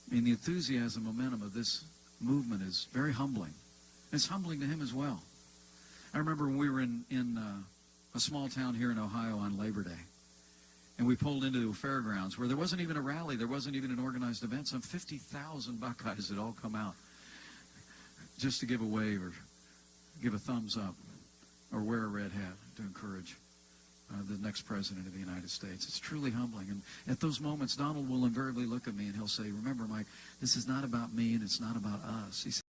I mean, the enthusiasm, momentum of this movement is very humbling. It's humbling to him as well. I remember when we were in a small town here in Ohio on Labor Day, and we pulled into fairgrounds where there wasn't even a rally, there wasn't even an organized event. Some 50,000 Buckeyes had all come out just to give a wave or give a thumbs up or wear a red hat to encourage the next president of the United States. It's truly humbling. And at those moments, Donald will invariably look at me and he'll say, remember, Mike, this is not about me and it's not about us. He said,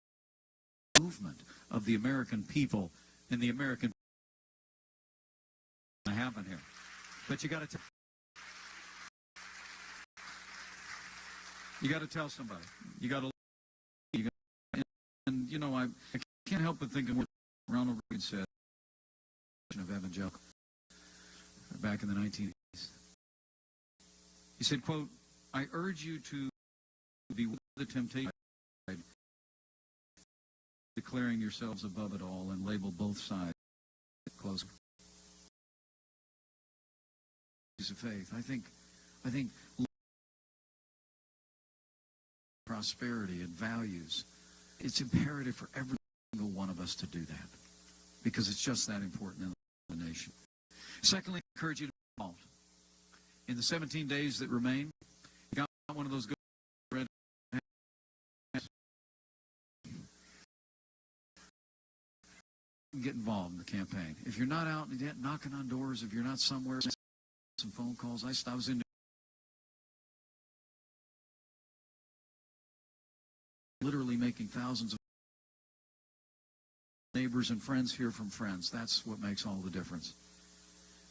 the movement of the American people and the American people happen here. But you got to tell somebody. You got to, and you know, I can't help but think of what Ronald Reagan said of evangelical back in the 1980s. He said, quote, I urge you to be with the temptation, declaring yourselves above it all and label both sides, close of faith. I think prosperity and values, it's imperative for every single one of us to do that because it's just that important in the nation. Secondly, I encourage you to be involved. In the 17 days that remain, you got one of those good red hands. Get involved in the campaign. If you're not out yet knocking on doors, if you're not somewhere, some phone calls. I was in literally making thousands of neighbors and friends hear from friends. That's what makes all the difference.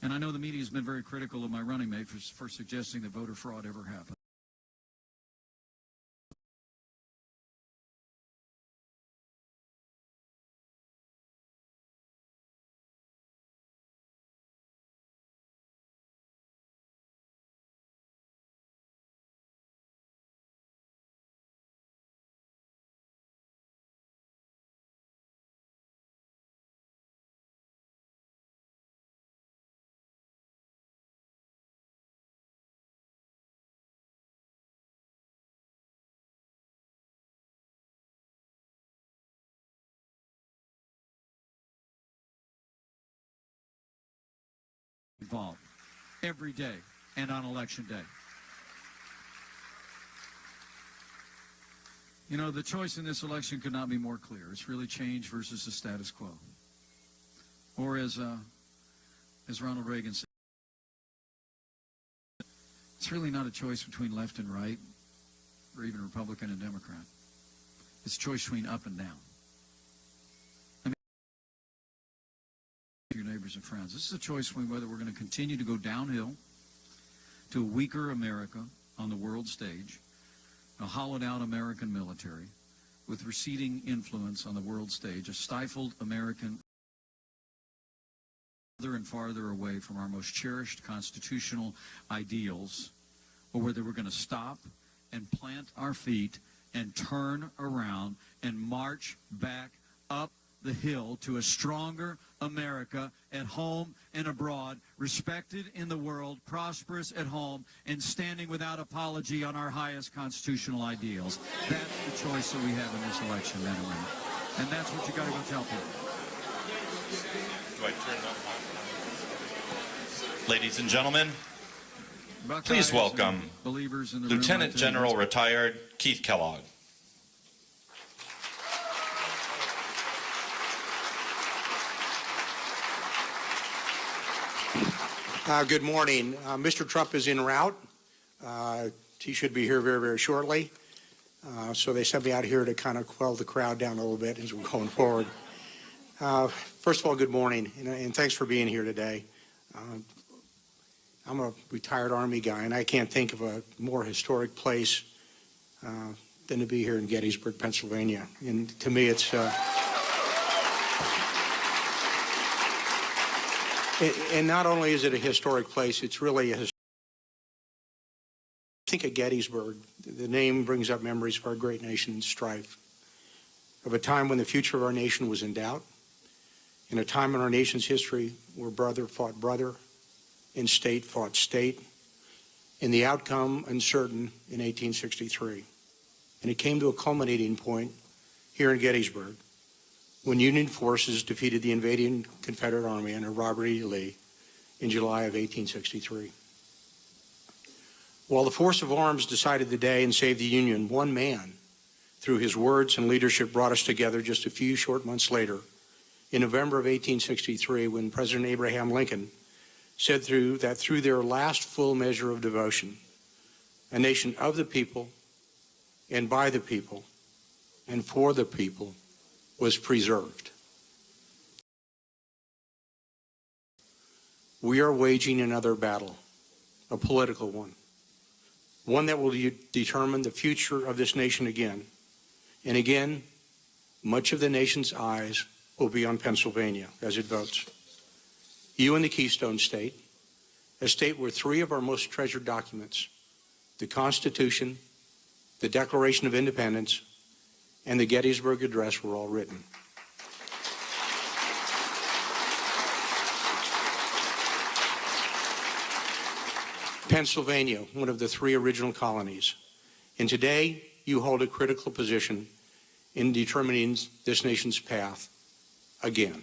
And I know the media has been very critical of my running mate for suggesting that voter fraud ever happened. Involved every day and on election day. You know, the choice in this election could not be more clear. It's really change versus the status quo. Or as Ronald Reagan said, it's really not a choice between left and right or even Republican and Democrat. It's a choice between up and down. Your neighbors and friends. This is a choice between whether we're going to continue to go downhill to a weaker America on the world stage, a hollowed-out American military with receding influence on the world stage, a stifled American farther and farther away from our most cherished constitutional ideals, or whether we're going to stop and plant our feet and turn around and march back up the hill to a stronger America at home and abroad, respected in the world, prosperous at home, and standing without apology on our highest constitutional ideals. That's the choice that we have in this election, men and women. And that's what you got to go tell people. Do I turn it up? Ladies and gentlemen, please welcome Lieutenant General Retired Keith Kellogg. Good morning. Mr. Trump is en route. He should be here very, very shortly. So they sent me out here to kind of quell the crowd down a little bit as we're going forward. First of all, good morning, and thanks for being here today. I'm a retired Army guy, and I can't think of a more historic place than to be here in Gettysburg, Pennsylvania. And to me, it's... And not only is it a historic place, it's really a think of Gettysburg. The name brings up memories of our great nation in strife, of a time when the future of our nation was in doubt, in a time in our nation's history where brother fought brother and state fought state, and the outcome uncertain in 1863. And it came to a culminating point here in Gettysburg when Union forces defeated the invading Confederate Army under Robert E. Lee in July of 1863. While the force of arms decided the day and saved the Union, one man, through his words and leadership, brought us together just a few short months later, in November of 1863, when President Abraham Lincoln said that through their last full measure of devotion, a nation of the people and by the people and for the people was preserved. We are waging another battle, a political one that will determine the future of this nation again. And again, much of the nation's eyes will be on Pennsylvania as it votes. You in the Keystone State, a state where three of our most treasured documents, the Constitution, the Declaration of Independence, and the Gettysburg Address, were all written. Pennsylvania, one of the three original colonies. And today, you hold a critical position in determining this nation's path again.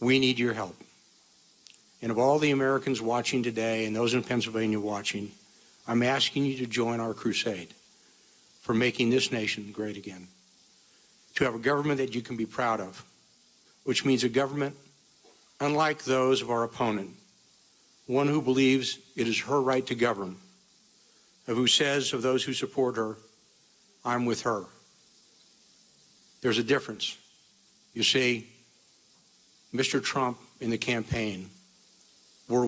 We need your help. And of all the Americans watching today and those in Pennsylvania watching, I'm asking you to join our crusade for making this nation great again. To have a government that you can be proud of, which means a government unlike those of our opponent, one who believes it is her right to govern, of who says of those who support her, I'm with her. There's a difference. You see, Mr. Trump in the campaign were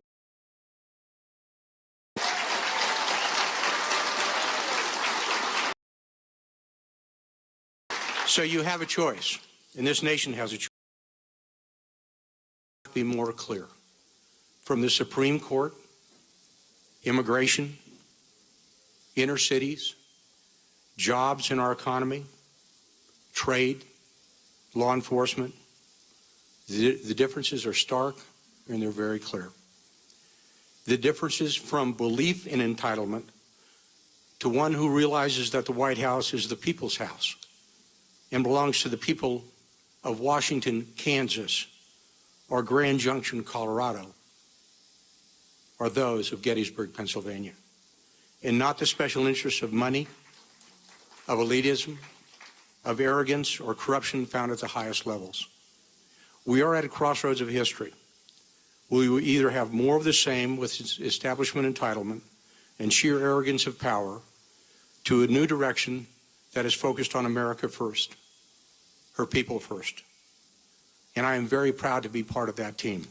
so you have a choice, and this nation has a choice. Be more clear. From the Supreme Court, immigration, inner cities, jobs in our economy, trade, law enforcement, the differences are stark and they're very clear. The differences from belief in entitlement to one who realizes that the White House is the people's house and belongs to the people of Washington, Kansas, or Grand Junction, Colorado, are those of Gettysburg, Pennsylvania, and not the special interests of money, of elitism, of arrogance, or corruption found at the highest levels. We are at a crossroads of history. We will either have more of the same with establishment entitlement and sheer arrogance of power to a new direction that is focused on America first, her people first. And I am very proud to be part of that team,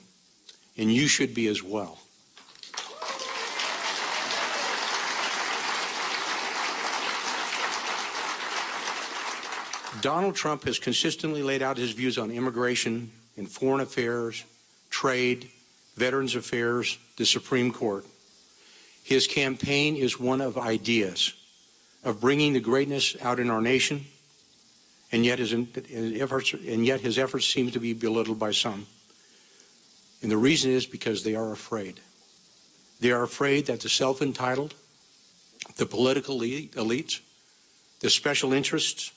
and you should be as well. Donald Trump has consistently laid out his views on immigration and foreign affairs, trade, Veterans Affairs, the Supreme Court. His campaign is one of ideas, of bringing the greatness out in our nation, and yet his efforts seem to be belittled by some. And the reason is because they are afraid. They are afraid that the self-entitled, the political elites, the special interests,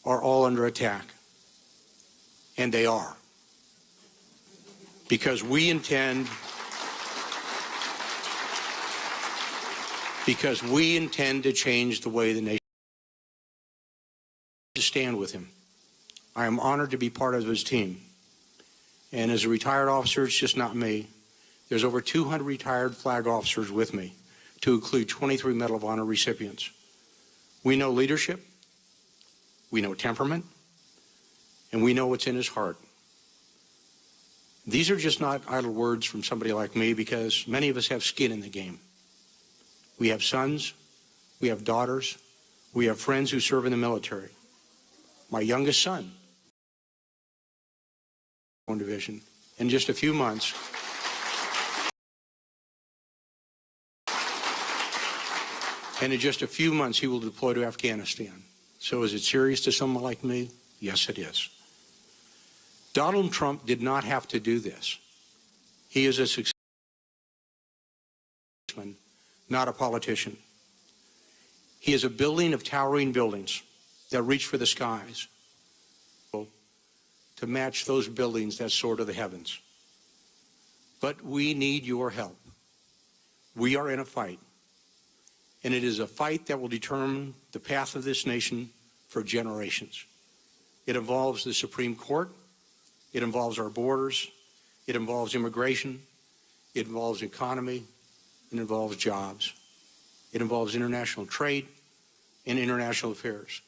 are all under attack. And they are. Because we intend to change the way the nation to stand with him. I am honored to be part of his team. And as a retired officer, it's just not me. There's over 200 retired flag officers with me, to include 23 Medal of Honor recipients. We know leadership, we know temperament, and we know what's in his heart. These are just not idle words from somebody like me, because many of us have skin in the game. We have sons, we have daughters, we have friends who serve in the military. My youngest son, division, in just a few months, he will deploy to Afghanistan. So is it serious to someone like me? Yes, it is. Donald Trump did not have to do this. He is a successful, not a politician. He is a building of towering buildings that reach for the skies to match those buildings that soar to the heavens. But we need your help. We are in a fight, and it is a fight that will determine the path of this nation for generations. It involves the Supreme Court. It involves our borders. It involves immigration. It involves economy. It involves jobs. It involves international trade and international affairs.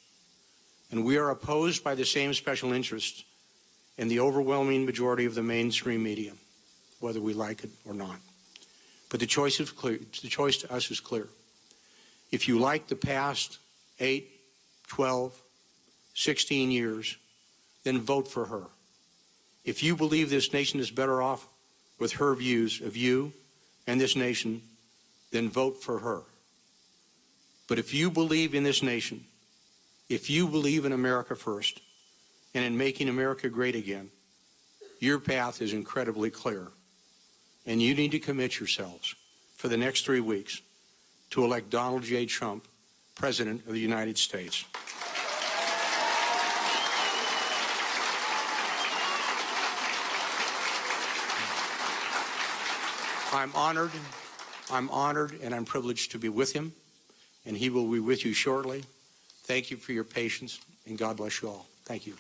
And we are opposed by the same special interests and the overwhelming majority of the mainstream media, whether we like it or not. But the choice is clear. The choice to us is clear. If you like the past 8, 12, 16 years, then vote for her. If you believe this nation is better off with her views of you and this nation, then vote for her. But if you believe in this nation, if you believe in America first and in making America great again, your path is incredibly clear. And you need to commit yourselves for the next 3 weeks to elect Donald J. Trump, President of the United States. I'm honored, and I'm privileged to be with him, and he will be with you shortly. Thank you for your patience, and God bless you all. Thank you.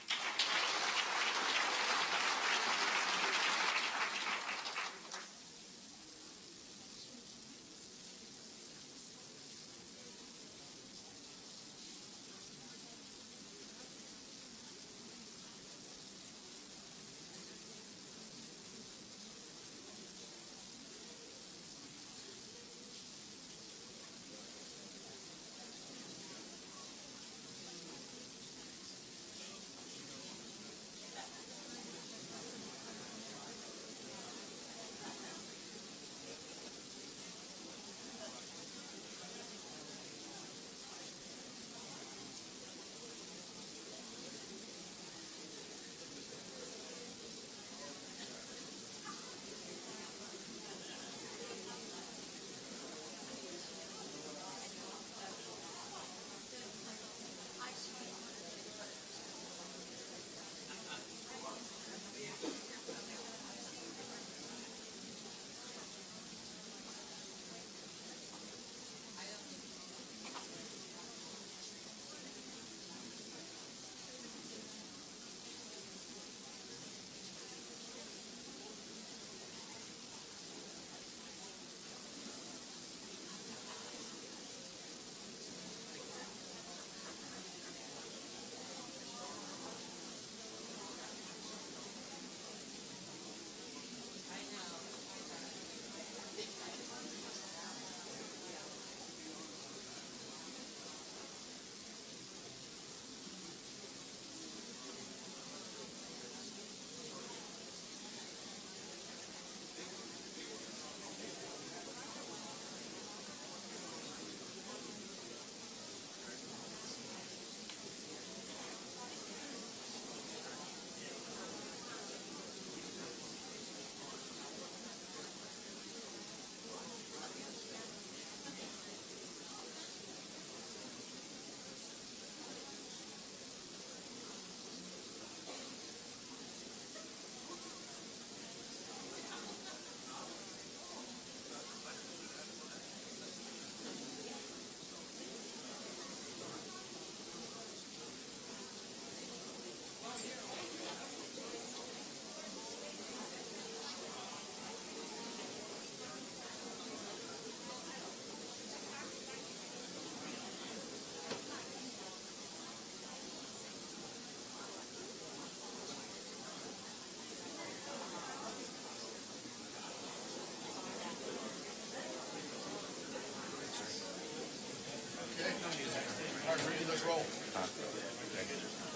Let's roll.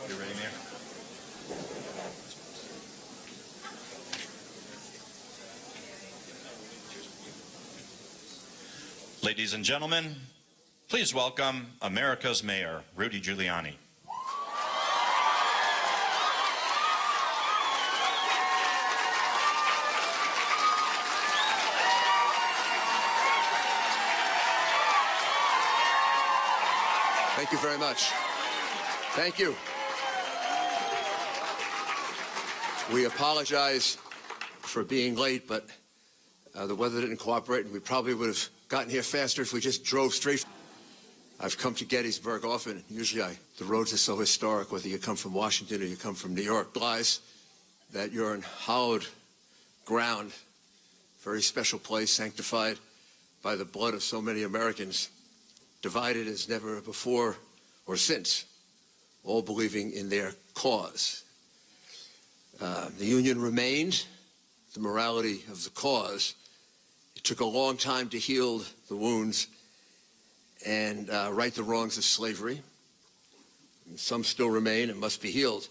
You ready, Mayor? Ladies and gentlemen, please welcome America's Mayor, Rudy Giuliani. Thank you very much. Thank you. We apologize for being late, but the weather didn't cooperate, and we probably would have gotten here faster if we just drove straight. I've come to Gettysburg often. Usually the roads are so historic, whether you come from Washington or you come from New York. Realize that you're in hallowed ground, very special place, sanctified by the blood of so many Americans, divided as never before or since, all believing in their cause. The Union remained, the morality of the cause. It took a long time to heal the wounds and right the wrongs of slavery. Some still remain and must be healed.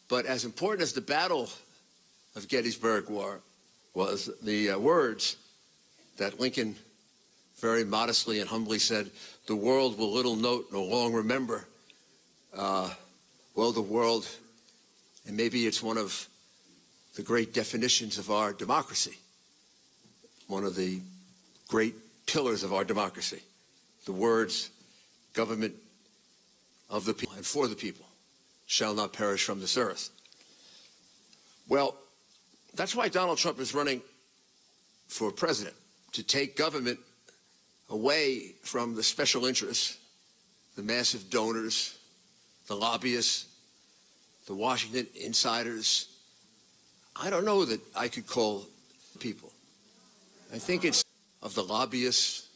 But as important as the Battle of Gettysburg was the words that Lincoln very modestly and humbly said, "The world will little note nor long remember." Well, the world, and maybe it's one of the great definitions of our democracy, one of the great pillars of our democracy. The words, government of the people and for the people shall not perish from this earth. Well, that's why Donald Trump is running for president, to take government away from the special interests, the massive donors, the lobbyists, the Washington insiders. I don't know that I could call people. I think it's of the lobbyists,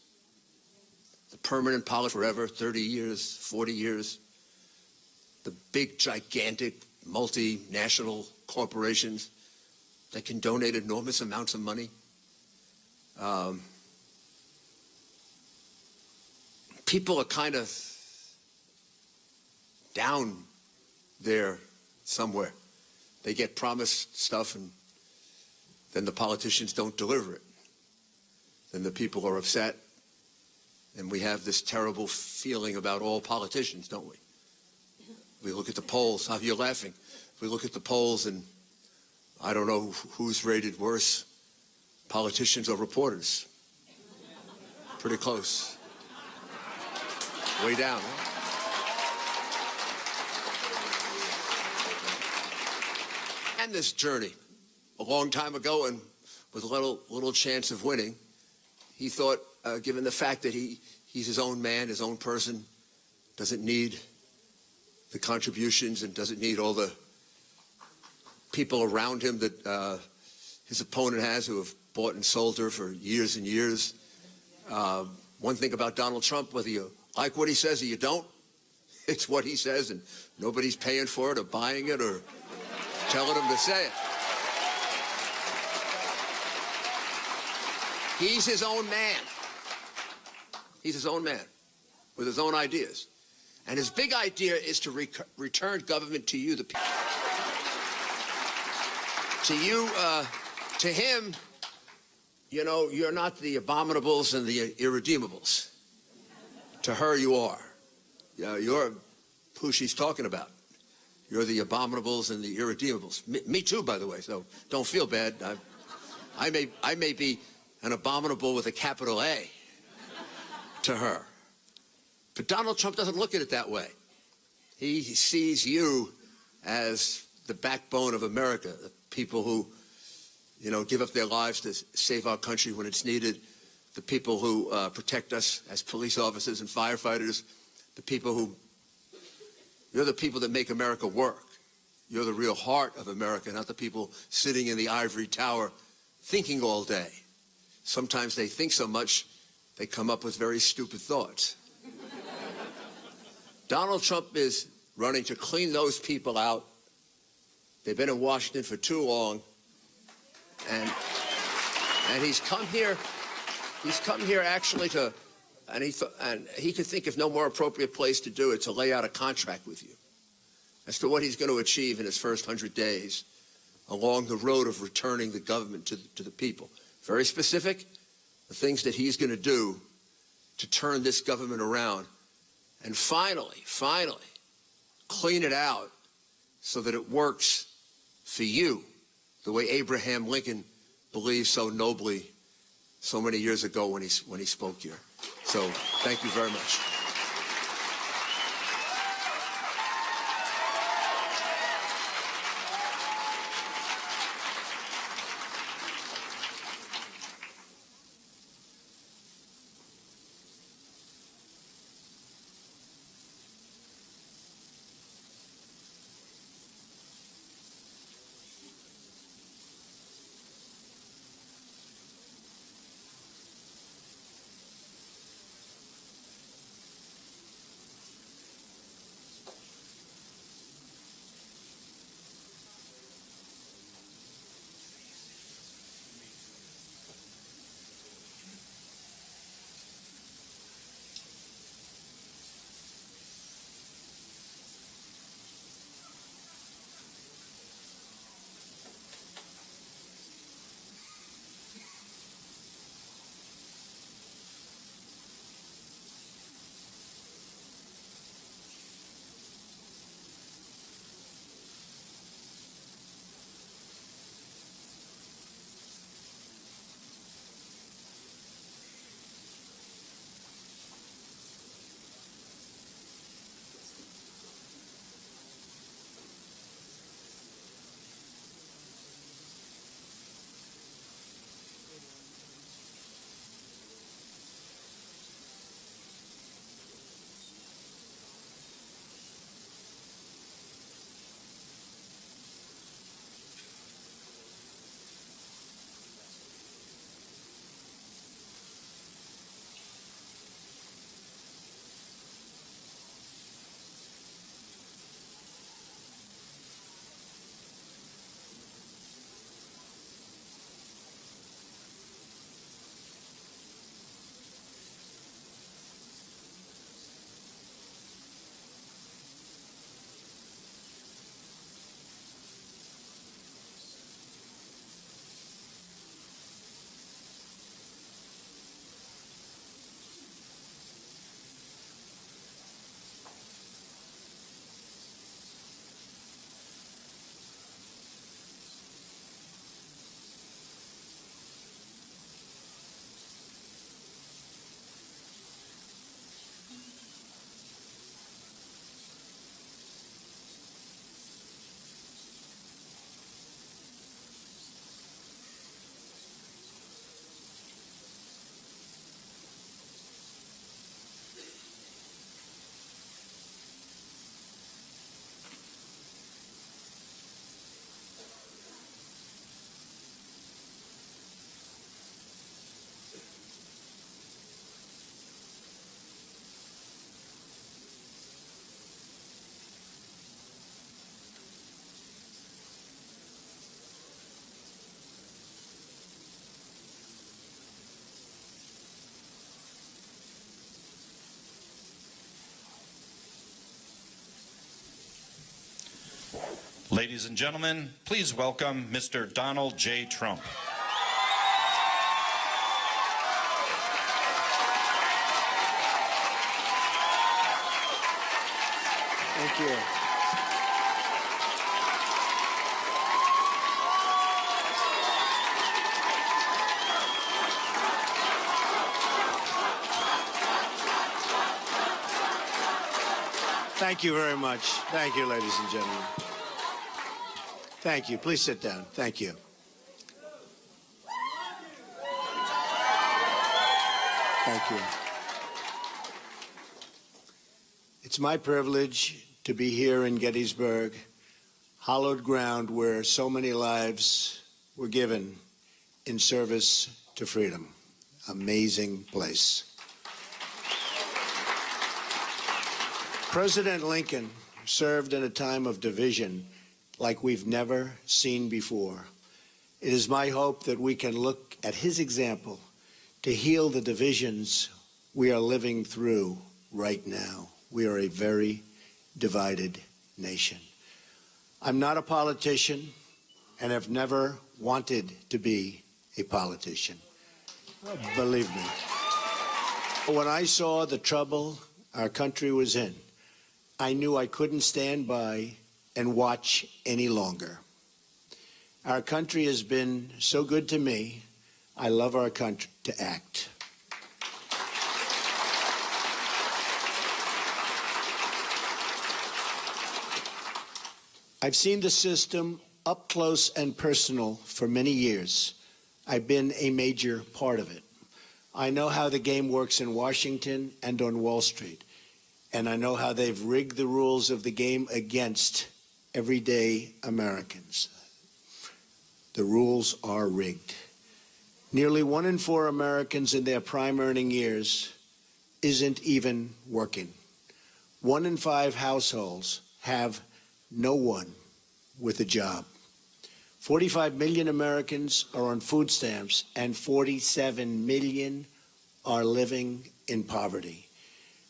the permanent policy forever, 30 years, 40 years, the big, gigantic, multinational corporations that can donate enormous amounts of money. People are kind of down there somewhere. They get promised stuff and then the politicians don't deliver it. Then the people are upset, and we have this terrible feeling about all politicians, don't we? We look at the polls. How are you laughing? We look at the polls, and I don't know who's rated worse, politicians or reporters. Pretty close. Way down, huh? And this journey, a long time ago, and with little chance of winning, he thought, given the fact that he's his own man, his own person, doesn't need the contributions and doesn't need all the people around him that his opponent has, who have bought and sold her for years and years. One thing about Donald Trump, whether you like what he says or you don't, it's what he says, and nobody's paying for it or buying it or telling him to say it. He's his own man. He's his own man with his own ideas. And his big idea is to return government to you, the people. To you, to him, you know, you're not the abominables and the irredeemables. To her, you are. You're who she's talking about. You're the abominables and the irredeemables. Me too, by the way, so don't feel bad. I may be an abominable with a capital A to her. But Donald Trump doesn't look at it that way. He sees you as the backbone of America, the people who, you know, give up their lives to save our country when it's needed, the people who protect us as police officers and firefighters, the people who, you're the people that make America work. You're the real heart of America, not the people sitting in the ivory tower thinking all day. Sometimes they think so much, they come up with very stupid thoughts. Donald Trump is running to clean those people out. They've been in Washington for too long. And he's come here actually to, and he could think of no more appropriate place to do it, to lay out a contract with you as to what he's going to achieve in his first 100 days along the road of returning the government to the people. Very specific, the things that he's going to do to turn this government around and finally clean it out so that it works for you the way Abraham Lincoln believed so nobly so many years ago when he spoke here. So thank you very much. Ladies and gentlemen, please welcome Mr. Donald J. Trump. Thank you. Thank you very much. Thank you, ladies and gentlemen. Thank you. Please sit down. Thank you. Thank you. It's my privilege to be here in Gettysburg, hallowed ground where so many lives were given in service to freedom. Amazing place. President Lincoln served in a time of division like we've never seen before. It is my hope that we can look at his example to heal the divisions we are living through right now. We are a very divided nation. I'm not a politician and have never wanted to be a politician. Believe me. When I saw the trouble our country was in, I knew I couldn't stand by and watch any longer. Our country has been so good to me. I love our country to act. I've seen the system up close and personal for many years. I've been a major part of it. I know how the game works in Washington and on Wall Street. And I know how they've rigged the rules of the game against everyday Americans. The rules are rigged. Nearly 1 in 4 Americans in their prime earning years isn't even working. 1 in 5 households have no one with a job. 45 million Americans are on food stamps, and 47 million are living in poverty.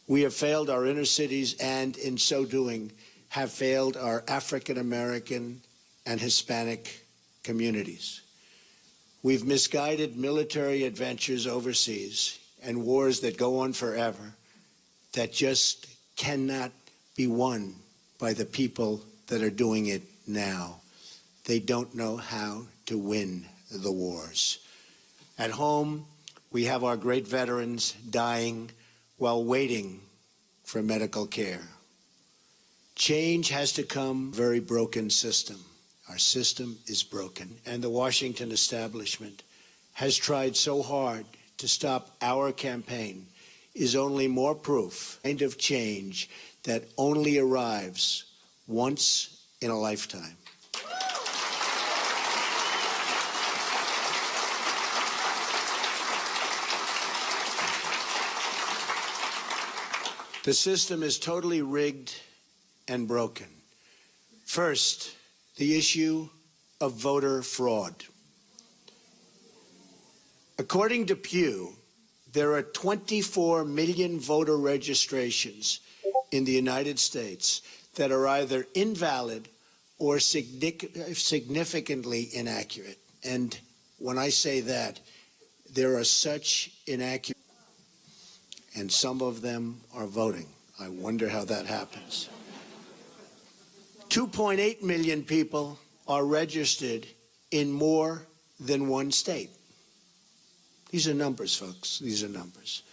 We have failed our inner cities, and in so doing, have failed our African American and Hispanic communities. We've misguided military adventures overseas and wars that go on forever that just cannot be won by the people that are doing it now. They don't know how to win the wars. At home, we have our great veterans dying while waiting for medical care. Change has to come. Very broken system. Our system is broken, and the Washington establishment has tried so hard to stop our campaign is only more proof, kind of change that only arrives once in a lifetime. The system is totally rigged and broken. First, the issue of voter fraud. According to Pew, there are 24 million voter registrations in the United States that are either invalid or significantly inaccurate. And when I say that, there are such inaccurate, and some of them are voting. I wonder how that happens. 2.8 million people are registered in more than one state. These are numbers, folks. These are numbers.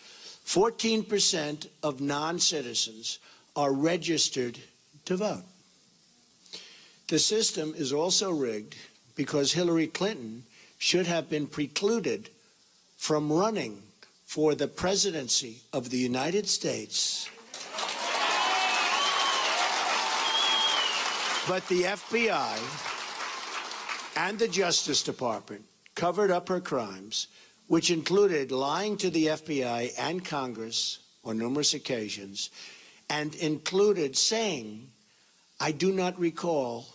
14% of non-citizens are registered to vote. The system is also rigged because Hillary Clinton should have been precluded from running for the presidency of the United States. But the FBI and the Justice Department covered up her crimes, which included lying to the FBI and Congress on numerous occasions, and included saying, I do not recall,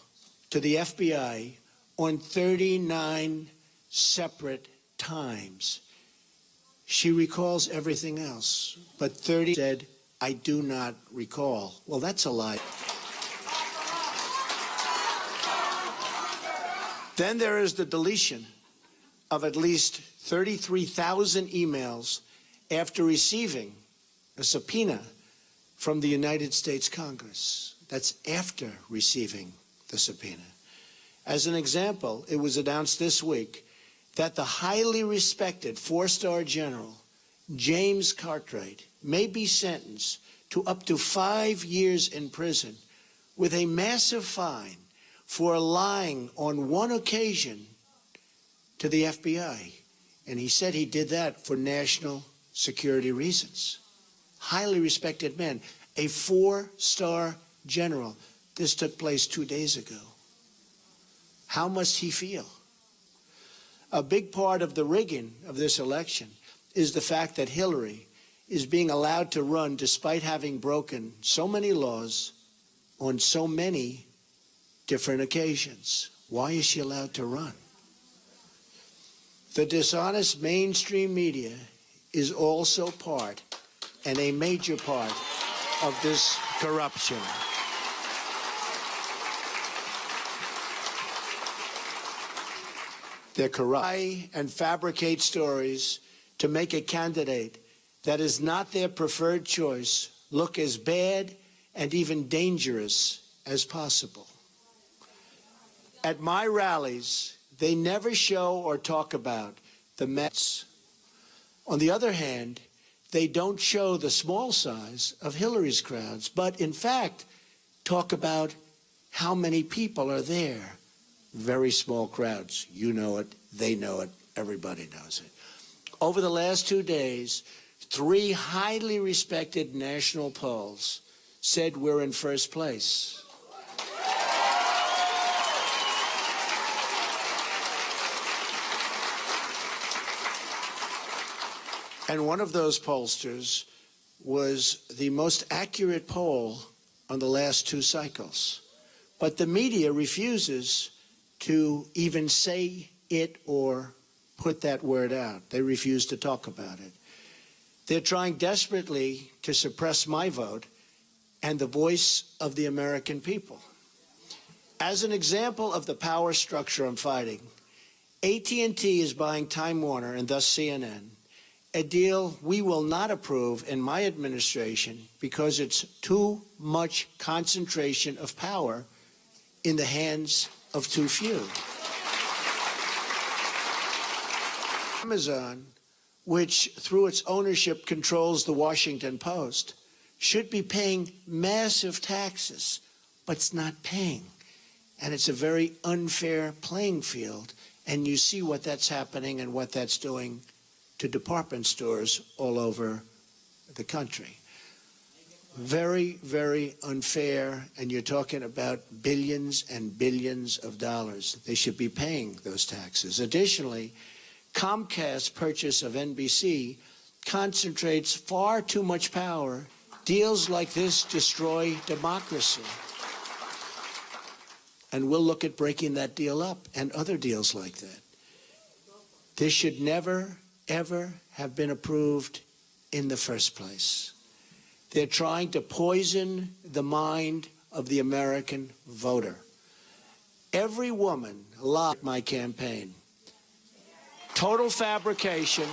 to the FBI on 39 separate times. She recalls everything else, but 30 said, I do not recall. Well, that's a lie. Then there is the deletion of at least 33,000 emails after receiving a subpoena from the United States Congress. That's after receiving the subpoena. As an example, it was announced this week that the highly respected four-star general, James Cartwright, may be sentenced to up to 5 years in prison with a massive fine for lying on one occasion to the FBI. And he said he did that for national security reasons. Highly respected man, a four-star general. This took place 2 days ago. How must he feel? A big part of the rigging of this election is the fact that Hillary is being allowed to run despite having broken so many laws on so many different occasions. Why is she allowed to run? The dishonest mainstream media is also part, and a major part, of this corruption. They corrupt and fabricate stories to make a candidate that is not their preferred choice look as bad and even dangerous as possible. At my rallies, they never show or talk about the mess. On the other hand, they don't show the small size of Hillary's crowds, but in fact, talk about how many people are there. Very small crowds. You know it, they know it, everybody knows it. Over the last 2 days, 3 highly respected national polls said we're in first place. And one of those pollsters was the most accurate poll on the last 2 cycles. But the media refuses to even say it or put that word out. They refuse to talk about it. They're trying desperately to suppress my vote and the voice of the American people. As an example of the power structure I'm fighting, AT&T is buying Time Warner and thus CNN, a deal we will not approve in my administration because it's too much concentration of power in the hands of too few. Amazon, which through its ownership controls the Washington Post, should be paying massive taxes, but it's not paying. And it's a very unfair playing field. And you see what that's happening and what that's doing to department stores all over the country. Very, very unfair, and you're talking about billions and billions of dollars. They should be paying those taxes. Additionally, Comcast's purchase of NBC concentrates far too much power. Deals like this destroy democracy. And we'll look at breaking that deal up and other deals like that. This should never, ever have been approved in the first place. They're trying to poison the mind of the American voter. Every woman lied at my campaign. Total fabrication.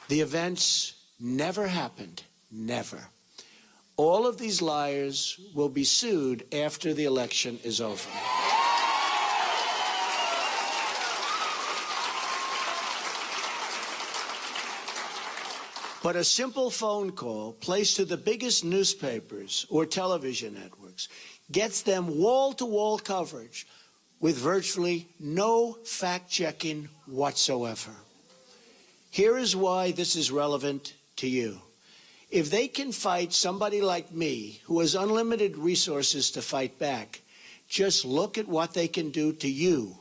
The events never happened. Never. All of these liars will be sued after the election is over. But a simple phone call placed to the biggest newspapers or television networks gets them wall-to-wall coverage with virtually no fact-checking whatsoever. Here is why this is relevant to you. If they can fight somebody like me, who has unlimited resources to fight back, just look at what they can do to you,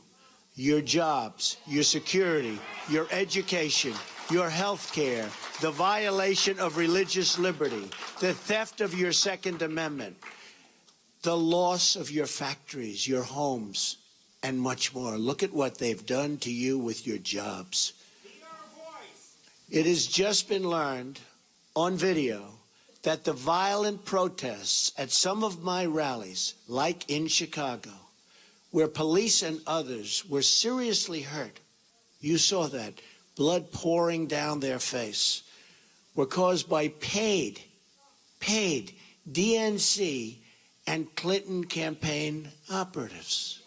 your jobs, your security, your education, your health care, the violation of religious liberty, the theft of your Second Amendment, the loss of your factories, your homes, and much more. Look at what they've done to you with your jobs. It has just been learned on video that the violent protests at some of my rallies, like in Chicago, where police and others were seriously hurt, you saw that, blood pouring down their face, were caused by paid DNC and Clinton campaign operatives.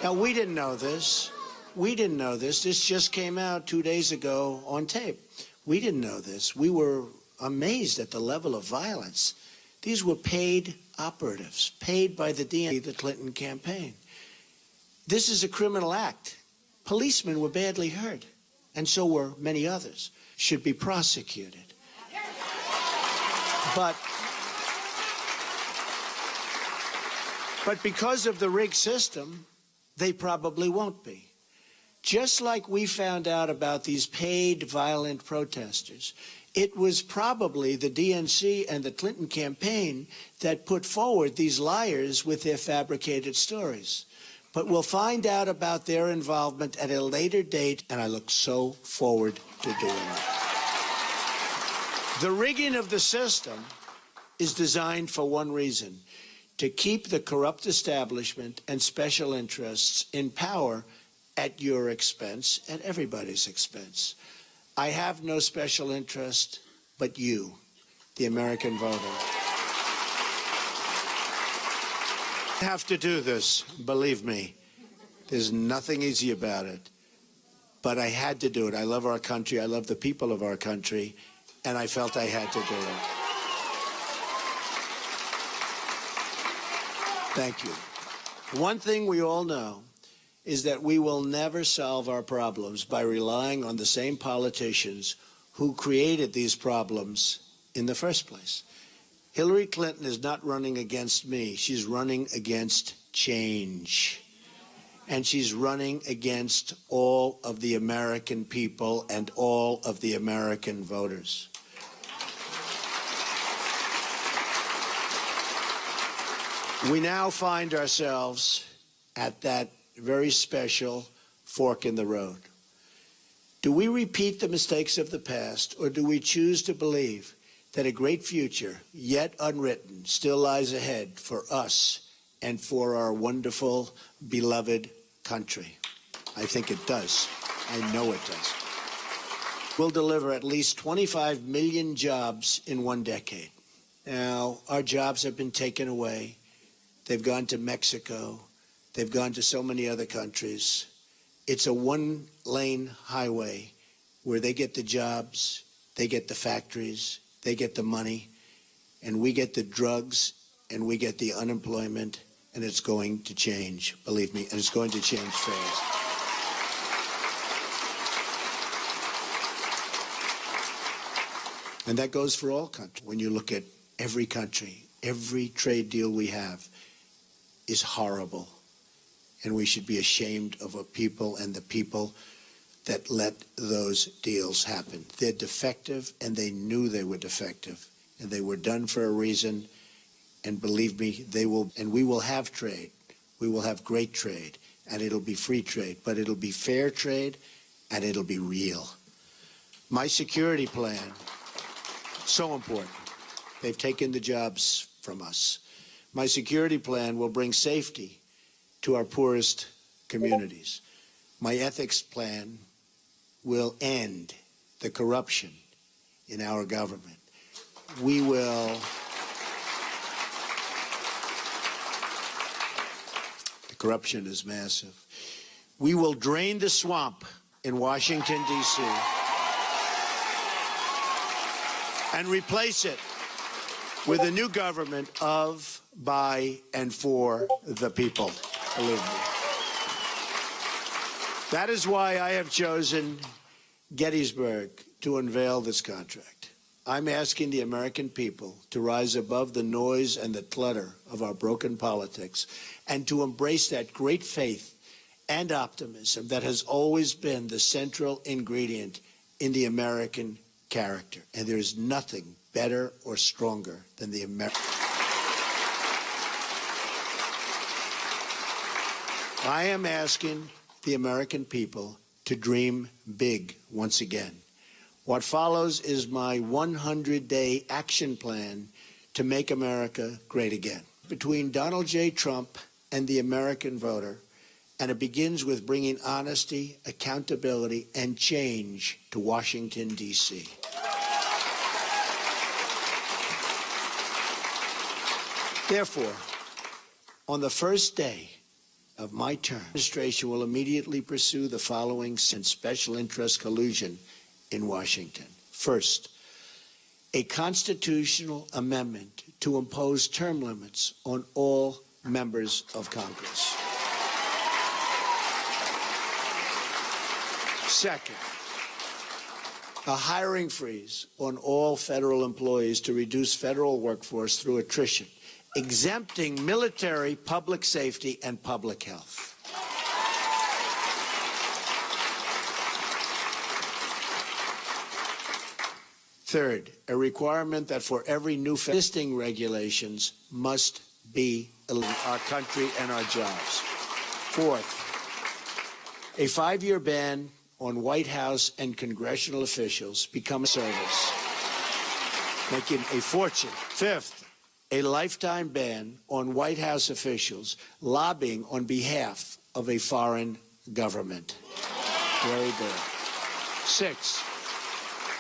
Now, we didn't know this. We didn't know this. This just came out 2 days ago on tape. We didn't know this. We were amazed at the level of violence. These were paid operatives, paid by the DNC, the Clinton campaign. This is a criminal act. Policemen were badly hurt, and so were many others. Should be prosecuted. But because of the rigged system, they probably won't be. Just like we found out about these paid violent protesters, it was probably the DNC and the Clinton campaign that put forward these liars with their fabricated stories. But we'll find out about their involvement at a later date, and I look so forward to doing it. The rigging of the system is designed for one reason: to keep the corrupt establishment and special interests in power at your expense, at everybody's expense. I have no special interest but you, the American voter. I have to do this, believe me. There's nothing easy about it. But I had to do it. I love our country. I love the people of our country. And I felt I had to do it. Thank you. One thing we all know is that we will never solve our problems by relying on the same politicians who created these problems in the first place. Hillary Clinton is not running against me. She's running against change. And she's running against all of the American people and all of the American voters. We now find ourselves at that very special fork in the road. Do we repeat the mistakes of the past, or do we choose to believe that a great future, yet unwritten, still lies ahead for us and for our wonderful, beloved country? I think it does. I know it does. We'll deliver at least 25 million jobs in 1 decade. Now, our jobs have been taken away. They've gone to Mexico. They've gone to so many other countries. It's a one-lane highway where they get the jobs, they get the factories, they get the money, and we get the drugs, and we get the unemployment, and it's going to change, believe me, and it's going to change fast. And that goes for all countries. When you look at every country, every trade deal we have is horrible. And we should be ashamed of a people and the people that let those deals happen. They're defective, and they knew they were defective. And they were done for a reason. And believe me, they will, and we will have trade. We will have great trade. And it'll be free trade. But it'll be fair trade, and it'll be real. My security plan, so important. They've taken the jobs from us. My security plan will bring safety to our poorest communities. My ethics plan will end the corruption in our government. We will... The corruption is massive. We will drain the swamp in Washington, D.C. and replace it with a new government of, by, and for the people. Believe me. That is why I have chosen Gettysburg to unveil this contract. I'm asking the American people to rise above the noise and the clutter of our broken politics and to embrace that great faith and optimism that has always been the central ingredient in the American character. And there is nothing better or stronger than the American. I am asking the American people to dream big once again. What follows is my 100-day action plan to make America great again. Between Donald J. Trump and the American voter, and it begins with bringing honesty, accountability, and change to Washington, D.C. Therefore, on the first day of my term, the administration will immediately pursue the following special interest collusion in Washington. First, a constitutional amendment to impose term limits on all members of Congress. Second, a hiring freeze on all federal employees to reduce federal workforce through attrition, exempting military, public safety, and public health. Third, a requirement that for every new existing regulations must be our country and our jobs. Fourth, a 5-year ban on White House and congressional officials become a service, making a fortune. Fifth, a lifetime ban on White House officials lobbying on behalf of a foreign government. Very bad. Sixth,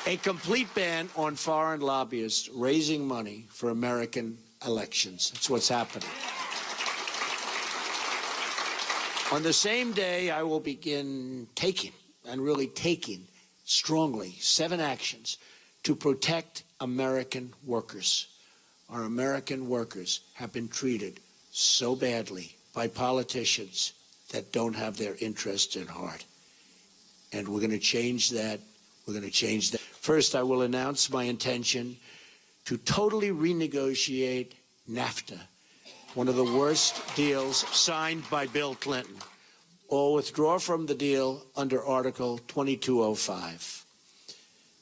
a complete ban on foreign lobbyists raising money for American elections. That's what's happening. On the same day, I will begin taking strongly 7 actions to protect American workers. Our American workers have been treated so badly by politicians that don't have their interests at heart. And we're going to change that. We're going to change that. First, I will announce my intention to totally renegotiate NAFTA, one of the worst deals signed by Bill Clinton, or withdraw from the deal under Article 2205.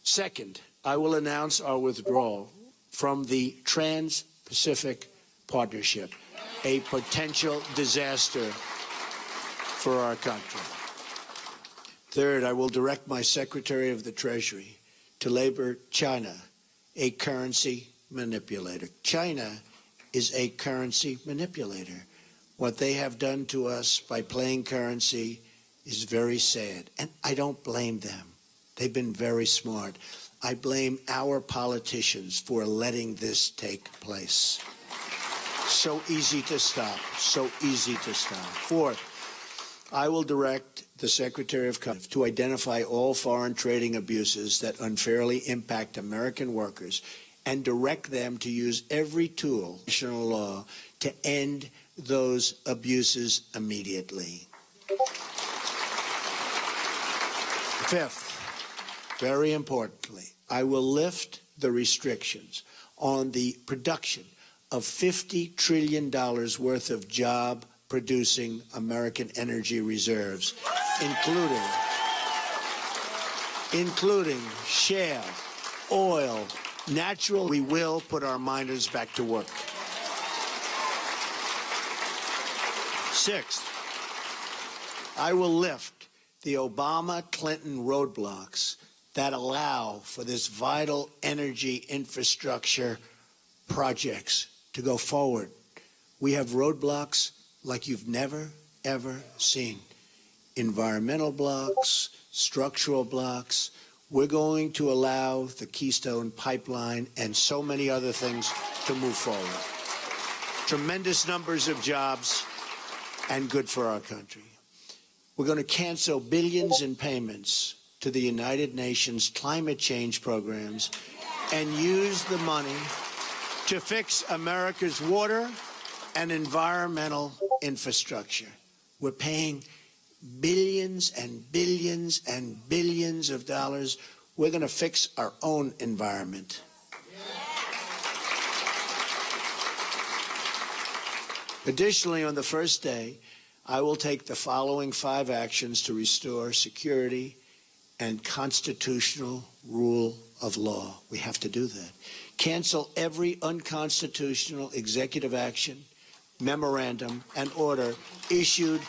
Second, I will announce our withdrawal from the Trans-Pacific Partnership, a potential disaster for our country. Third, I will direct my Secretary of the Treasury to label China a currency manipulator. China is a currency manipulator. What they have done to us by playing currency is very sad, and I don't blame them. They've been very smart. I blame our politicians for letting this take place. So easy to stop, so easy to stop. Fourth, I will direct the Secretary of Commerce to identify all foreign trading abuses that unfairly impact American workers and direct them to use every tool, national law, to end those abuses immediately. Fifth, very importantly, I will lift the restrictions on the production of $50 trillion worth of job-producing American energy reserves, including shale, oil, natural. We will put our miners back to work. Sixth, I will lift the Obama-Clinton roadblocks that allow for this vital energy infrastructure projects to go forward. We have roadblocks like you've never, ever seen. Environmental blocks, structural blocks. We're going to allow the Keystone Pipeline and so many other things to move forward. Tremendous numbers of jobs and good for our country. We're going to cancel billions in payments to the United Nations climate change programs and use the money to fix America's water and environmental infrastructure. We're paying billions and billions and billions of dollars. We're going to fix our own environment. Additionally, on the first day, I will take the following 5 actions to restore security and constitutional rule of law. We have to do that. Cancel every unconstitutional executive action, memorandum, and order issued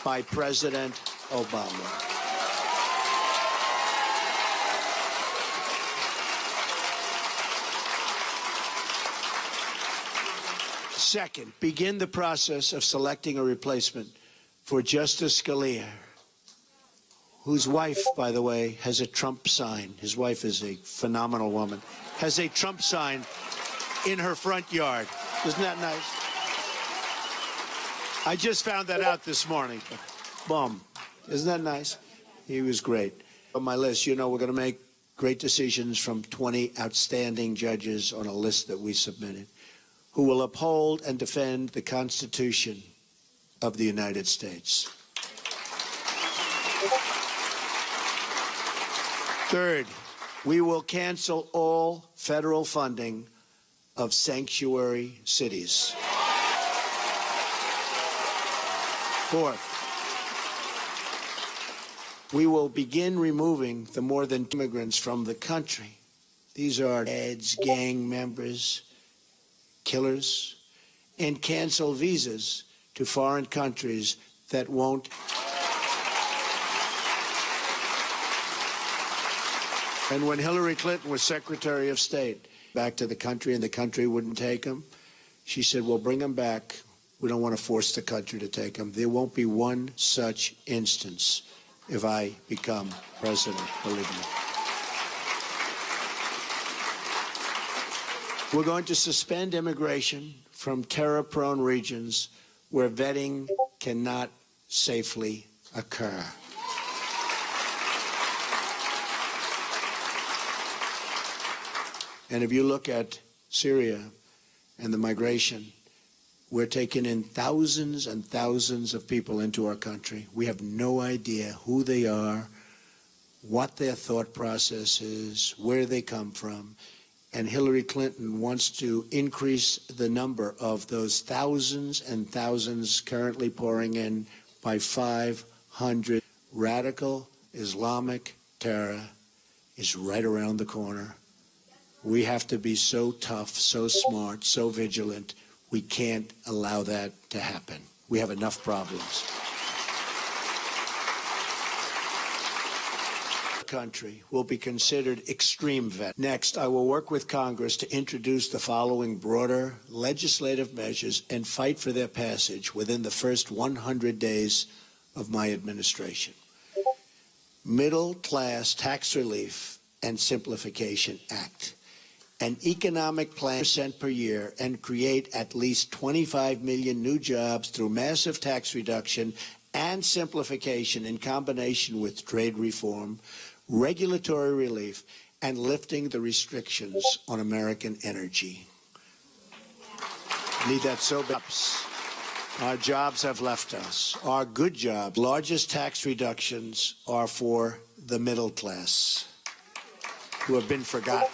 by President Obama. Second, begin the process of selecting a replacement for Justice Scalia, whose wife, by the way, has a Trump sign. His wife is a phenomenal woman. Has a Trump sign in her front yard. Isn't that nice? I just found that out this morning. Boom. Isn't that nice? He was great. On my list, you know, we're going to make great decisions from 20 outstanding judges on a list that we submitted, who will uphold and defend the Constitution of the United States. Third, we will cancel all federal funding of sanctuary cities. Fourth, we will begin removing the more than immigrants from the country. These are ads, gang members, killers, and cancel visas to foreign countries that won't. And when Hillary Clinton was Secretary of State, back to the country, and the country wouldn't take them, she said, well, bring them back. We don't want to force the country to take them. There won't be one such instance if I become president, believe me. We're going to suspend immigration from terror-prone regions where vetting cannot safely occur. And if you look at Syria and the migration, we're taking in thousands and thousands of people into our country. We have no idea who they are, what their thought process is, where they come from. And Hillary Clinton wants to increase the number of those thousands and thousands currently pouring in by 500. Radical Islamic terror is right around the corner. We have to be so tough, so smart, so vigilant. We can't allow that to happen. We have enough problems. Country will be considered extreme vet. Next, I will work with Congress to introduce the following broader legislative measures and fight for their passage within the first 100 days of my administration. Middle Class Tax Relief and Simplification Act. An economic plan % per year and create at least 25 million new jobs through massive tax reduction and simplification in combination with trade reform, regulatory relief, and lifting the restrictions on American energy. Need that so bad. Our jobs have left us. Our good jobs, largest tax reductions are for the middle class, who have been forgotten.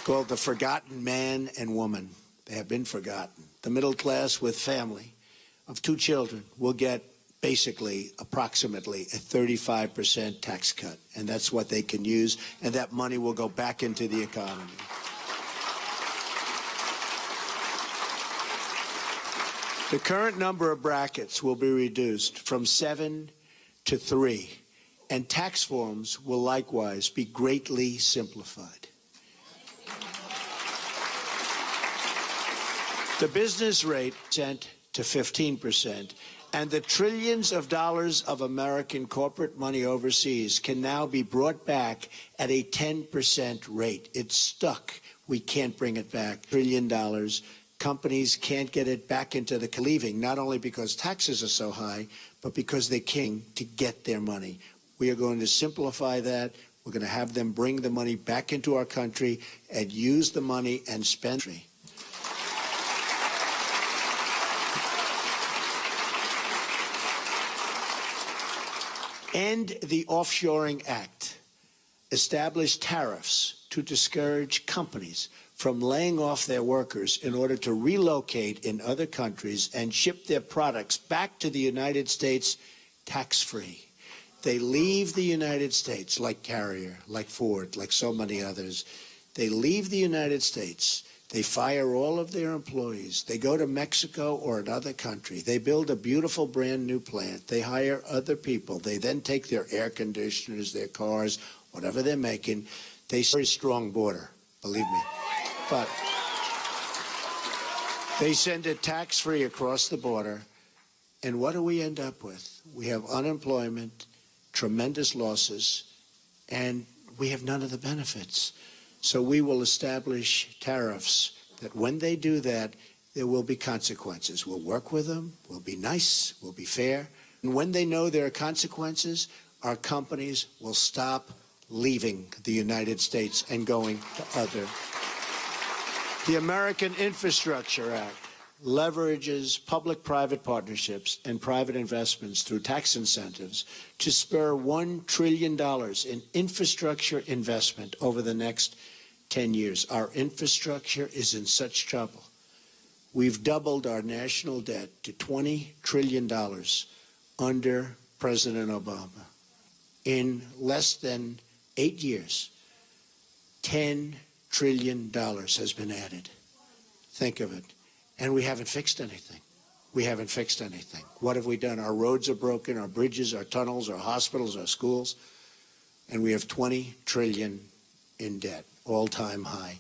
Called the forgotten man and woman. They have been forgotten. The middle class with family of 2 children will get basically approximately a 35% tax cut, and that's what they can use, and that money will go back into the economy. The current number of brackets will be reduced from 7 to 3, and tax forms will likewise be greatly simplified. The business rate sent to 15%, and the trillions of dollars of American corporate money overseas can now be brought back at a 10% rate. It's stuck. We can't bring it back. $1 trillion. Companies can't get it back into the leaving, not only because taxes are so high, but because they can't to get their money. We are going to simplify that. We're going to have them bring the money back into our country and use the money and spend it. End the Offshoring Act. Establish tariffs to discourage companies from laying off their workers in order to relocate in other countries and ship their products back to the United States tax-free. They leave the United States, like Carrier, like Ford, like so many others. They leave the United States. They fire all of their employees. They go to Mexico or another country. They build a beautiful brand new plant. They hire other people. They then take their air conditioners, their cars, whatever they're making. They have a very strong border, believe me. But They send it tax-free across the border. And what do we end up with? We have unemployment, tremendous losses, and we have none of the benefits. So we will establish tariffs that when they do that, there will be consequences. We'll work with them, we'll be nice, we'll be fair. And when they know there are consequences, our companies will stop leaving the United States and going to other. The American Infrastructure Act leverages public-private partnerships and private investments through tax incentives to spur $1 trillion in infrastructure investment over the next 10 years. Our infrastructure is in such trouble. We've doubled our national debt to $20 trillion under President Obama. In less than 8 years, $10 trillion has been added. Think of it. And we haven't fixed anything. We haven't fixed anything. What have we done? Our roads are broken, our bridges, our tunnels, our hospitals, our schools, and we have $20 trillion in debt, all-time high.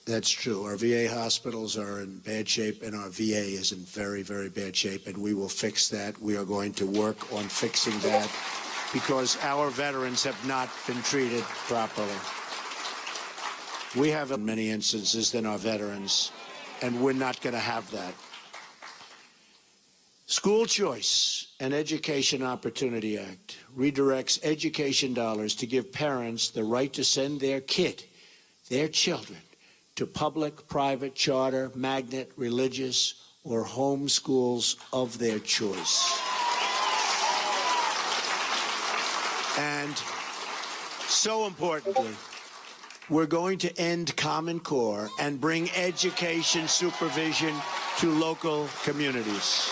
That's true. Our VA hospitals are in bad shape, and our VA is in very, very bad shape, and we will fix that. We are going to work on fixing that because our veterans have not been treated properly. We have, in many instances, than our veterans, and we're not going to have that. School Choice and Education Opportunity Act redirects education dollars to give parents the right to send their kid, their children, to public, private, charter, magnet, religious, or home schools of their choice. And so importantly, we're going to end Common Core and bring education supervision to local communities.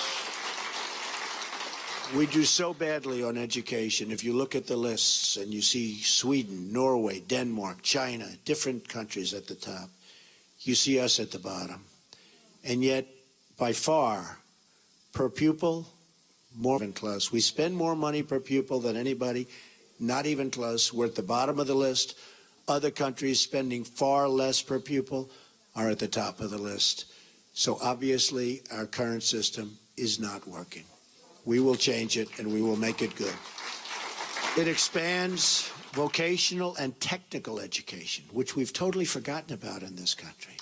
We do so badly on education. If you look at the lists and you see Sweden, Norway, Denmark, China, different countries at the top, you see us at the bottom. And yet, by far, per pupil, more than close. We spend more money per pupil than anybody, not even close. We're at the bottom of the list. Other countries spending far less per pupil are at the top of the list. So obviously, our current system is not working. We will change it, and we will make it good. It expands vocational and technical education, which we've totally forgotten about in this country,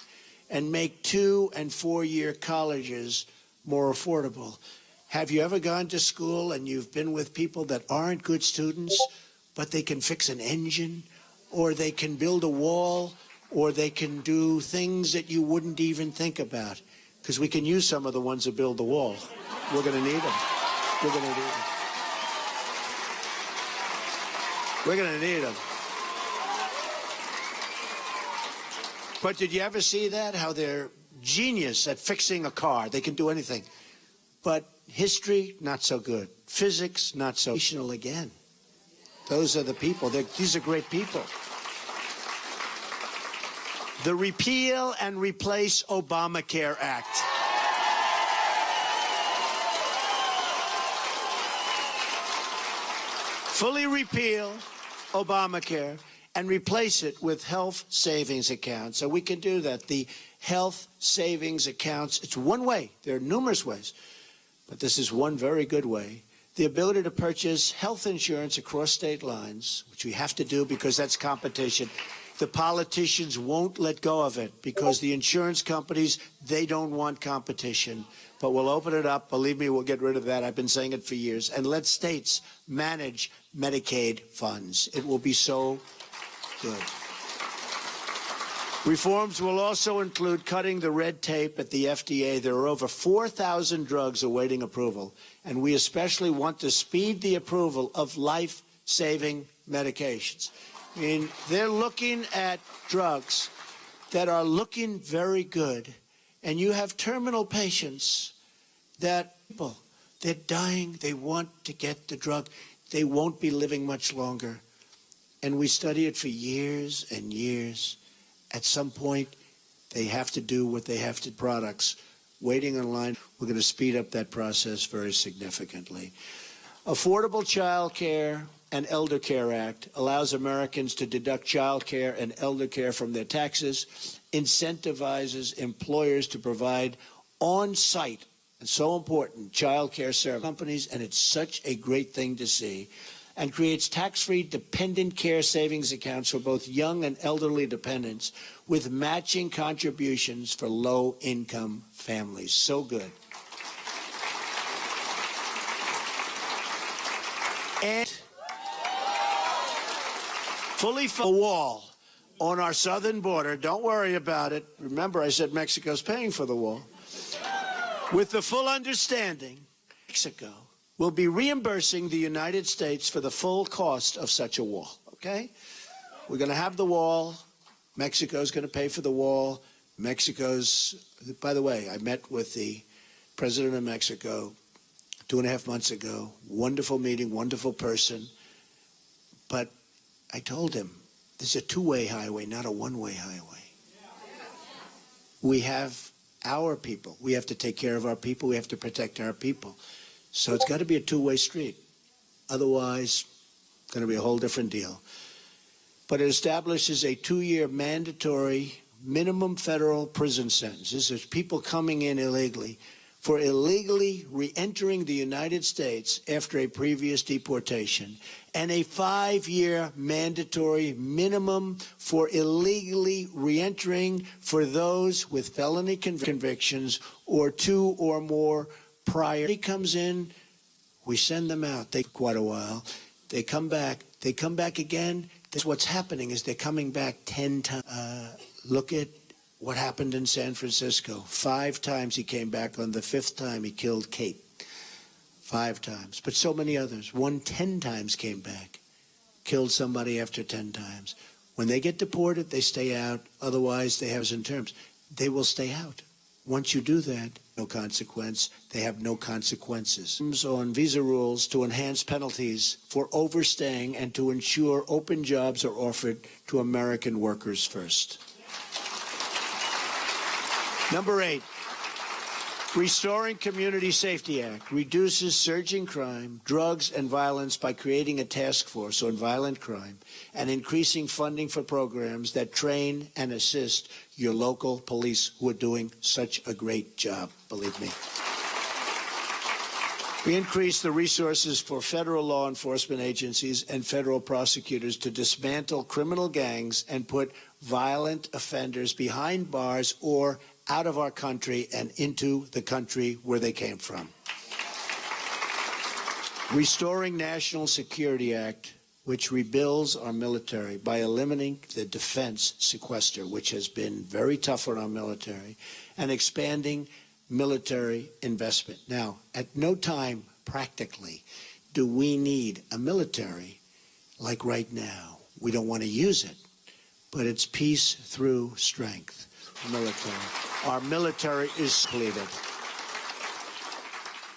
and make 2- and 4-year colleges more affordable. Have you ever gone to school and you've been with people that aren't good students, but they can fix an engine, or they can build a wall, or they can do things that you wouldn't even think about? Because we can use some of the ones that build the wall. We're going to need them. We're going to need them. We're going to need them. But did you ever see that? How they're genius at fixing a car. They can do anything. But history, not so good. Physics, not so. Again. Those are the people. These are great people. The Repeal and Replace Obamacare Act. Fully repeal Obamacare and replace it with health savings accounts. So we can do that. The health savings accounts, it's one way. There are numerous ways, but this is one very good way. The ability to purchase health insurance across state lines, which we have to do because that's competition. The politicians won't let go of it because the insurance companies, they don't want competition. But we'll open it up. Believe me, we'll get rid of that. I've been saying it for years. And let states manage Medicaid funds. It will be so good. Reforms will also include cutting the red tape at the FDA. There are over 4,000 drugs awaiting approval, and we especially want to speed the approval of life-saving medications. I mean, they're looking at drugs that are looking very good, and you have terminal patients that they're dying, they want to get the drug, they won't be living much longer. And we study it for years and years. At some point, they have to do what they have to. Products waiting in line. We're going to speed up that process very significantly. Affordable child care and Elder Care Act allows Americans to deduct child care and elder care from their taxes, incentivizes employers to provide on-site, and so important, child care service companies, and it's such a great thing to see, and creates tax-free dependent care savings accounts for both young and elderly dependents with matching contributions for low-income families. So good. And fully a wall on our southern border. Don't worry about it. Remember, I said Mexico's paying for the wall. With the full understanding, Mexico will be reimbursing the United States for the full cost of such a wall, okay? We're going to have the wall. Mexico's going to pay for the wall. By the way, I met with the president of Mexico 2.5 months ago. Wonderful meeting, wonderful person. But I told him, this is a two-way highway, not a one-way highway. We have our people. We have to take care of our people. We have to protect our people. So it's got to be a two-way street. Otherwise, it's going to be a whole different deal. But it establishes a 2-year mandatory minimum federal prison sentence. This is people coming in illegally for illegally re-entering the United States after a previous deportation, and a 5-year mandatory minimum for illegally re-entering for those with felony convictions or 2 or more prior. He comes in, we send them out. They quite a while. They come back. They come back again. That's what's happening is they're coming back 10 times. Look at what happened in San Francisco. 5 times he came back. On the 5th time, he killed Kate. 5 times. But so many others. 10 times came back. Killed somebody after 10 times. When they get deported, they stay out. Otherwise, they have in terms. They will stay out. Once you do that, no consequence. They have no consequences. On visa rules to enhance penalties for overstaying and to ensure open jobs are offered to American workers first. Number 8, Restoring Community Safety Act reduces surging crime, drugs, and violence by creating a task force on violent crime and increasing funding for programs that train and assist your local police who are doing such a great job, believe me. We increase the resources for federal law enforcement agencies and federal prosecutors to dismantle criminal gangs and put violent offenders behind bars or out of our country and into the country where they came from. Restoring National Security Act, which rebuilds our military by eliminating the defense sequester, which has been very tough on our military, and expanding military investment. Now, at no time, practically, do we need a military like right now. We don't want to use it, but it's peace through strength. Military. Our military is completed.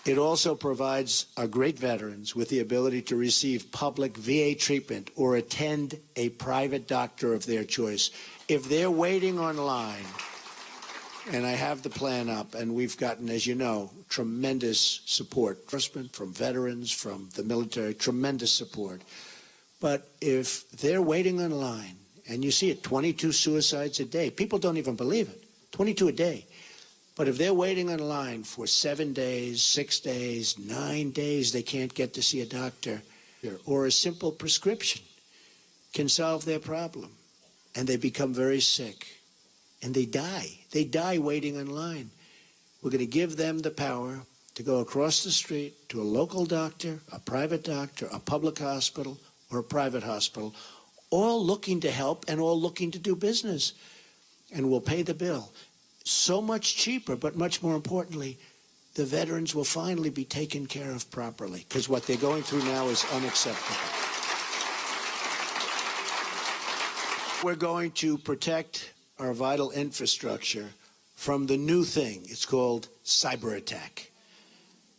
It also provides our great veterans with the ability to receive public VA treatment or attend a private doctor of their choice. If they're waiting online, and I have the plan up, and we've gotten, as you know, tremendous support from veterans, from the military, tremendous support. But if they're waiting online, and you see it, 22 suicides a day. People don't even believe it. 22 a day. But if they're waiting on line for 7 days, 6 days, 9 days, they can't get to see a doctor, or a simple prescription can solve their problem. And they become very sick. And they die. They die waiting in line. We're going to give them the power to go across the street to a local doctor, a private doctor, a public hospital, or a private hospital, all looking to help and all looking to do business. And we'll pay the bill. So much cheaper, but much more importantly, the veterans will finally be taken care of properly, because what they're going through now is unacceptable. We're going to protect our vital infrastructure from the new thing. It's called cyber attack.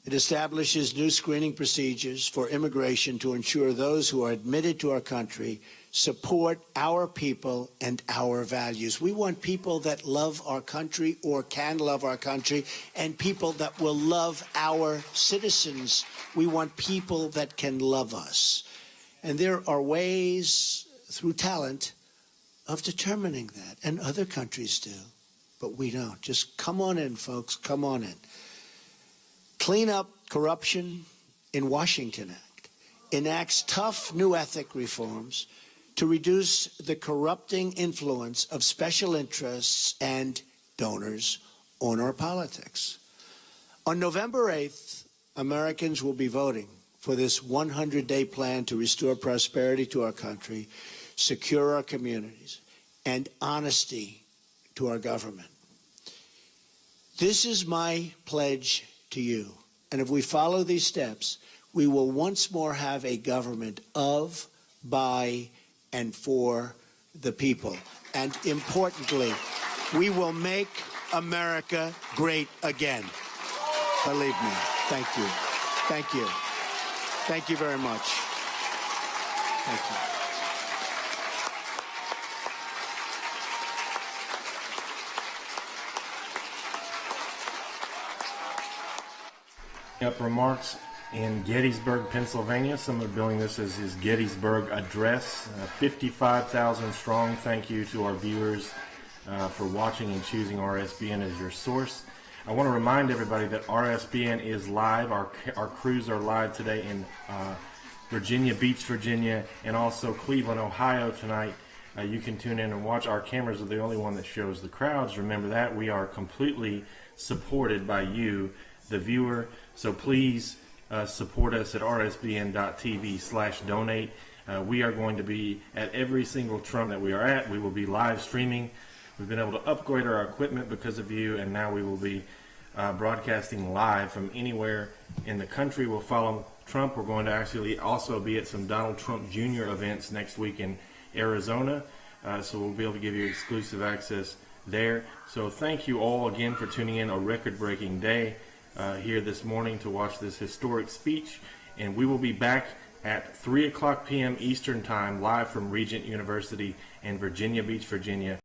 It establishes new screening procedures for immigration to ensure those who are admitted to our country support our people and our values. We want people that love our country or can love our country, and people that will love our citizens. We want people that can love us. And there are ways through talent of determining that, and other countries do, but we don't. Just come on in, folks, come on in. Clean up corruption in Washington Act enacts tough new ethic reforms to reduce the corrupting influence of special interests and donors on our politics. On November 8th, Americans will be voting for this 100-day plan to restore prosperity to our country, secure our communities, and honesty to our government. This is my pledge to you. And if we follow these steps, we will once more have a government of, by, and for the people. And importantly, we will make America great again. Believe me. Thank you. Thank you. Thank you very much. Thank you. Up remarks in Gettysburg, Pennsylvania. Some are billing this as his Gettysburg Address. 55,000 strong. Thank you to our viewers for watching and choosing RSBN as your source. I want to remind everybody that RSBN is live. Our crews are live today in Virginia Beach, Virginia, and also Cleveland, Ohio tonight. You can tune in and watch. Our cameras are the only one that shows the crowds. Remember that. We are completely supported by you, the viewer. So please support us at rsbn.tv/donate. We are going to be at every single Trump that we are at. We will be live streaming. We've been able to upgrade our equipment because of you, and now we will be broadcasting live from anywhere in the country. We'll follow Trump. We're going to actually also be at some Donald Trump Jr. events next week in Arizona, so we'll be able to give you exclusive access there. So thank you all again for tuning in. A record-breaking day here this morning to watch this historic speech, and we will be back at 3 o'clock p.m. Eastern Time live from Regent University in Virginia Beach, Virginia,